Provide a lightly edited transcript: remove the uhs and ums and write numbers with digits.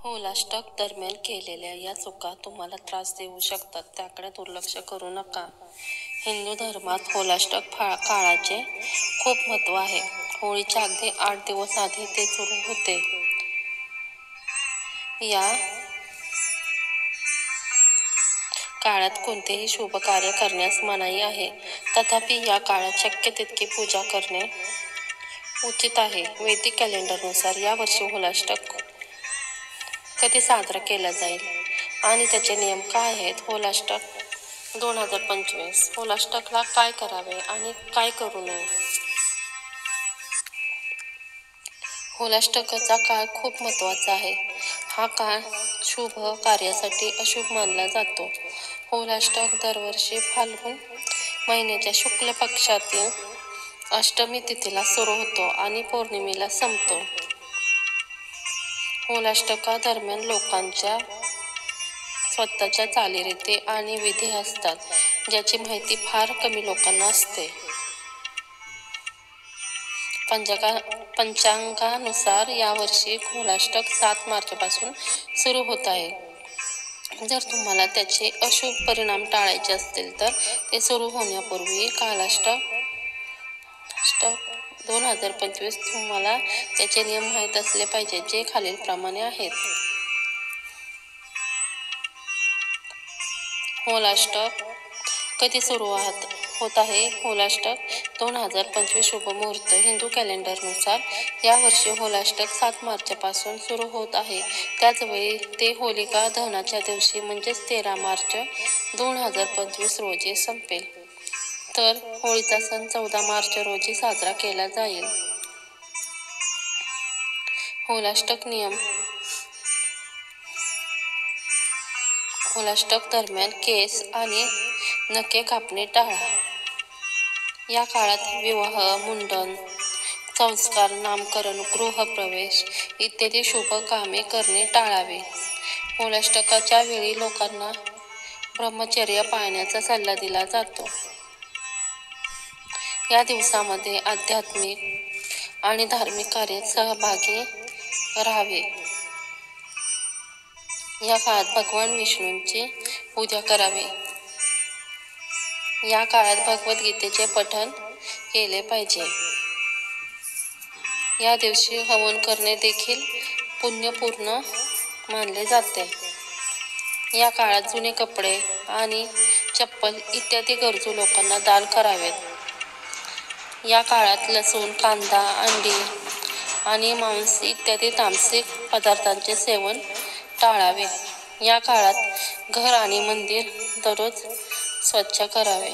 होलाष्टक दरम्यान केलेल्या या चुका तुम्हाला त्रास देऊ शकतात, त्याकडे दुर्लक्ष करू नका. हिंदू धर्मात होलाष्टक काळाचे खूप महत्त्व आहे. होळीच्या अगदी 8 दिवस आधी ते सुरू होते. या काळात कोणतेही शुभ कार्य करण्यास मनाई आहे. तथापि या काळात शक्य तितकी पूजा करणे उचित आहे. वैदिक कॅलेंडरनुसार यावर्षी होलाष्टक कधी साजरा केला जाईल आणि त्याचे नियम काय आहेत? होलाष्टक 2025 होलाष्टकला काय करावे आणि काय करू नये? होलाष्टकाचा काळ खूप महत्त्वाचा आहे. हा काळ शुभ कार्यासाठी अशुभ मानला जातो. होलाष्टक दरवर्षी फाल्गुन महिन्याच्या शुक्ल पक्षातील अष्टमी तिथीला सुरू होतो आणि पौर्णिमेला संपतो. होलाष्टकादरम्यान लोकांच्या स्वतःच्या चालीरीती आणि विधी असतात, ज्याची माहिती फार कमी लोकांना असते. पंचांगानुसार यावर्षी होलाष्टक 7 मार्चपासून सुरू होत आहे. जर तुम्हाला त्याचे अशुभ परिणाम टाळायचे असतील तर ते सुरू होण्यापूर्वी होलाष्टक 2025 तुम्हाला त्याचे नियम माहीत असले पाहिजेत, जे खालीलप्रमाणे आहेत. होलाष्टक कधी सुरू होत आहे? होलाष्टक 2025 शुभ मुहूर्त. हिंदू कॅलेंडरनुसार यावर्षी होलाष्टक 7 मार्चपासून सुरू होत आहे. त्याचवेळी ते होलिका दहनाच्या दिवशी म्हणजेच 13 मार्च 2025 रोजी संपेल. तर होळीचा सण 14 मार्च रोजी साजरा केला जाईल. होलाष्टक नियम. होलाष्टक दरम्यान केस आणि नखे कापणे टाळा. या काळात विवाह, मुंडन, संस्कार, नामकरण, गृहप्रवेश इत्यादी शुभ कामे करणे टाळावे. होलाष्टकाच्या वेळी लोकांना ब्रह्मचर्य पाळण्याचा सल्ला दिला जातो. या दिवसामध्ये आध्यात्मिक आणि धार्मिक कार्यात सहभागी राहावे. या काळात भगवान विष्णूंची पूजा करावी. या काळात भगवद्गीतेचे पठण केले पाहिजे. या दिवशी हवन करणे देखील पुण्यपूर्ण मानले जाते. या काळात जुने कपडे आणि चप्पल इत्यादी गरजू लोकांना दान करावेत. या काळात लसूण, कांदा, अंडी आणि मांस इत्यादी तामसिक पदार्थांचे सेवन टाळावे. या काळात घर आणि मंदिर दररोज स्वच्छ करावे.